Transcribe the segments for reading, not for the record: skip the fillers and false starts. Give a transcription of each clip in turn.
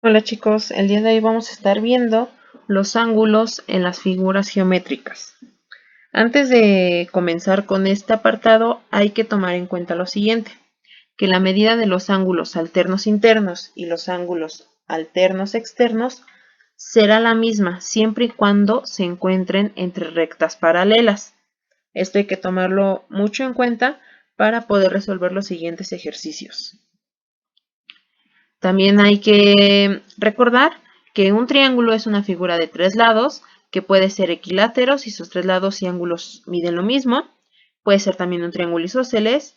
Hola chicos, el día de hoy vamos a estar viendo los ángulos en las figuras geométricas. Antes de comenzar con este apartado hay que tomar en cuenta lo siguiente, que la medida de los ángulos alternos internos y los ángulos alternos externos será la misma siempre y cuando se encuentren entre rectas paralelas. Esto hay que tomarlo mucho en cuenta para poder resolver los siguientes ejercicios. También hay que recordar que un triángulo es una figura de tres lados que puede ser equilátero si sus tres lados y ángulos miden lo mismo. Puede ser también un triángulo isósceles,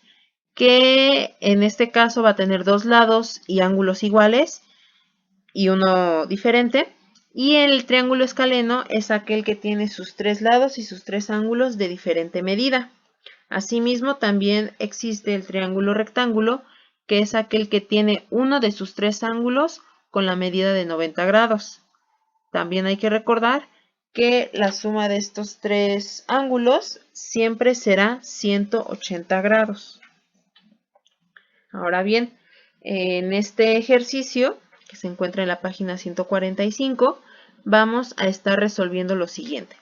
que en este caso va a tener dos lados y ángulos iguales y uno diferente. Y el triángulo escaleno es aquel que tiene sus tres lados y sus tres ángulos de diferente medida. Asimismo, también existe el triángulo rectángulo, que es aquel que tiene uno de sus tres ángulos con la medida de 90 grados. También hay que recordar que la suma de estos tres ángulos siempre será 180 grados. Ahora bien, en este ejercicio, que se encuentra en la página 145, vamos a estar resolviendo lo siguiente.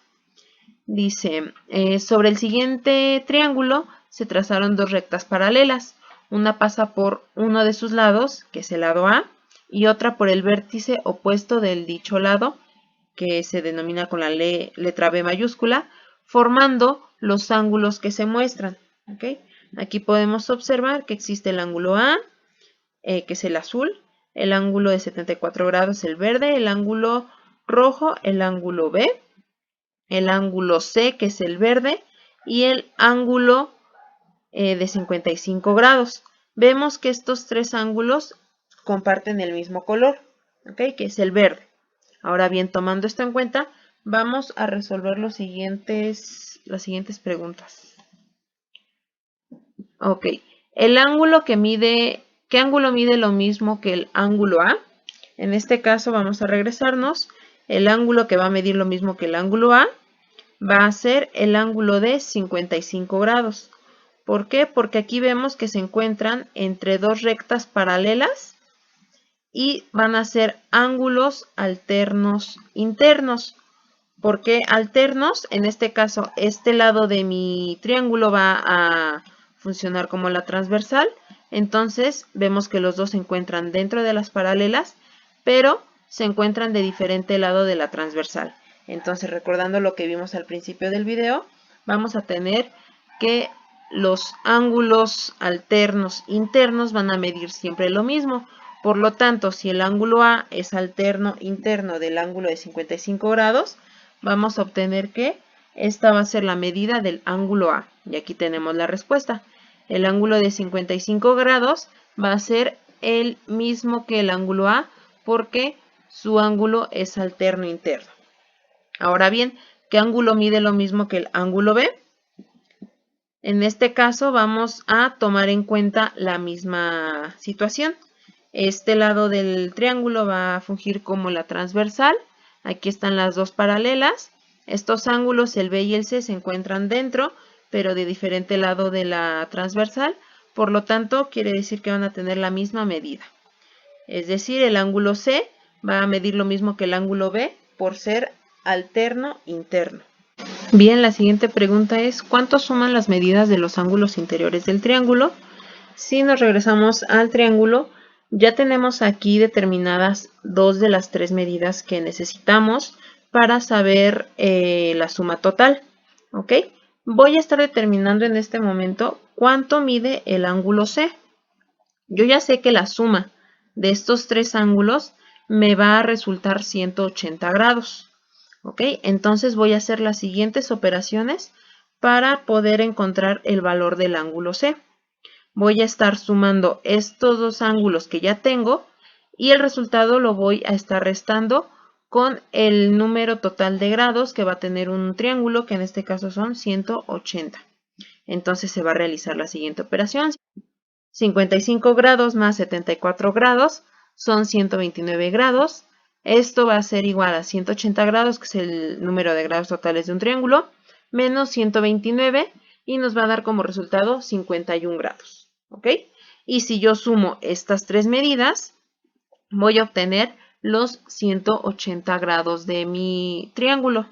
Dice, sobre el siguiente triángulo se trazaron dos rectas paralelas. Una pasa por uno de sus lados, que es el lado A, y otra por el vértice opuesto del dicho lado, que se denomina con la letra B mayúscula, formando los ángulos que se muestran. ¿Okay? Aquí podemos observar que existe el ángulo A, que es el azul, el ángulo de 74 grados, el verde, el ángulo rojo, el ángulo B, el ángulo C, que es el verde, y el ángulo de 55 grados. Vemos que estos tres ángulos comparten el mismo color, ¿okay? Que es el verde. Ahora bien, tomando esto en cuenta, vamos a resolver las siguientes preguntas. Ok, el ángulo que mide, ¿qué ángulo mide lo mismo que el ángulo A? En este caso vamos a regresarnos. El ángulo que va a medir lo mismo que el ángulo A va a ser el ángulo de 55 grados. ¿Por qué? Porque aquí vemos que se encuentran entre dos rectas paralelas y van a ser ángulos alternos internos. ¿Por qué alternos? En este caso, este lado de mi triángulo va a funcionar como la transversal. Entonces, vemos que los dos se encuentran dentro de las paralelas, pero se encuentran de diferente lado de la transversal. Entonces, recordando lo que vimos al principio del video, vamos a tener que los ángulos alternos internos van a medir siempre lo mismo. Por lo tanto, si el ángulo A es alterno interno del ángulo de 55 grados, vamos a obtener que esta va a ser la medida del ángulo A. Y aquí tenemos la respuesta. El ángulo de 55 grados va a ser el mismo que el ángulo A porque su ángulo es alterno interno. Ahora bien, ¿qué ángulo mide lo mismo que el ángulo B? En este caso vamos a tomar en cuenta la misma situación. Este lado del triángulo va a fungir como la transversal. Aquí están las dos paralelas. Estos ángulos, el B y el C, se encuentran dentro, pero de diferente lado de la transversal. Por lo tanto, quiere decir que van a tener la misma medida. Es decir, el ángulo C va a medir lo mismo que el ángulo B por ser alterno interno. Bien, la siguiente pregunta es, ¿cuánto suman las medidas de los ángulos interiores del triángulo? Si nos regresamos al triángulo, ya tenemos aquí determinadas dos de las tres medidas que necesitamos para saber la suma total. ¿Ok? Voy a estar determinando en este momento cuánto mide el ángulo C. Yo ya sé que la suma de estos tres ángulos me va a resultar 180 grados. ¿Ok? Entonces voy a hacer las siguientes operaciones para poder encontrar el valor del ángulo C. Voy a estar sumando estos dos ángulos que ya tengo y el resultado lo voy a estar restando con el número total de grados que va a tener un triángulo, que en este caso son 180. Entonces se va a realizar la siguiente operación. 55 grados más 74 grados son 129 grados. Esto va a ser igual a 180 grados, que es el número de grados totales de un triángulo, menos 129 y nos va a dar como resultado 51 grados. ¿Ok? Y si yo sumo estas tres medidas, voy a obtener los 180 grados de mi triángulo.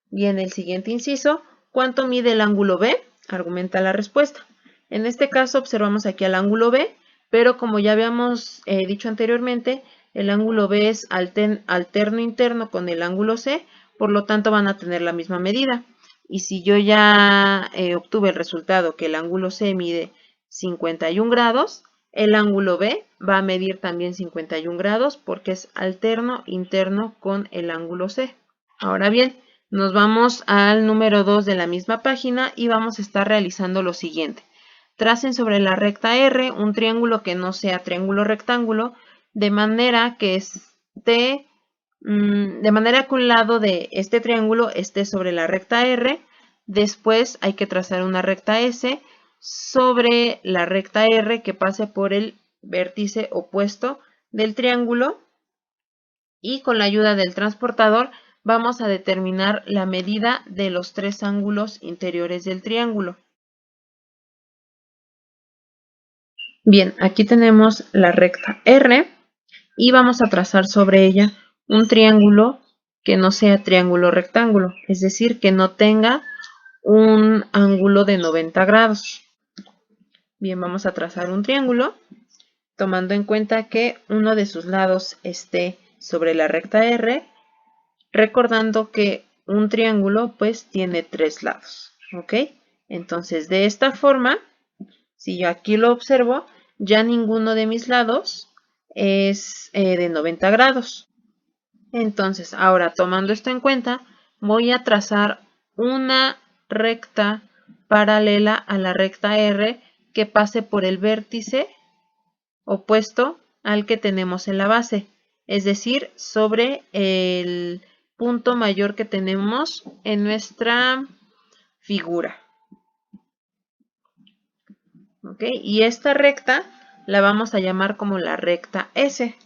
Bien, el siguiente inciso, ¿cuánto mide el ángulo B? Argumenta la respuesta. En este caso observamos aquí al ángulo B, pero como ya habíamos dicho anteriormente, el ángulo B es alterno interno con el ángulo C, por lo tanto van a tener la misma medida. Y si yo ya obtuve el resultado que el ángulo C mide 51 grados, el ángulo B va a medir también 51 grados porque es alterno interno con el ángulo C. Ahora bien, nos vamos al número 2 de la misma página y vamos a estar realizando lo siguiente. Tracen sobre la recta R un triángulo que no sea triángulo rectángulo, de manera que un lado de este triángulo esté sobre la recta R. Después hay que trazar una recta S sobre la recta R que pase por el vértice opuesto del triángulo, y con la ayuda del transportador vamos a determinar la medida de los tres ángulos interiores del triángulo. Bien, aquí tenemos la recta R y vamos a trazar sobre ella un triángulo que no sea triángulo rectángulo, es decir, que no tenga un ángulo de 90 grados. Bien, vamos a trazar un triángulo tomando en cuenta que uno de sus lados esté sobre la recta R, recordando que un triángulo pues tiene tres lados, ¿ok? Entonces de esta forma, si yo aquí lo observo, ya ninguno de mis lados es de 90 grados. Entonces ahora tomando esto en cuenta, voy a trazar una recta paralela a la recta R que pase por el vértice opuesto al que tenemos en la base, es decir, sobre el punto mayor que tenemos en nuestra figura. ¿Ok? Y esta recta la vamos a llamar como la recta S.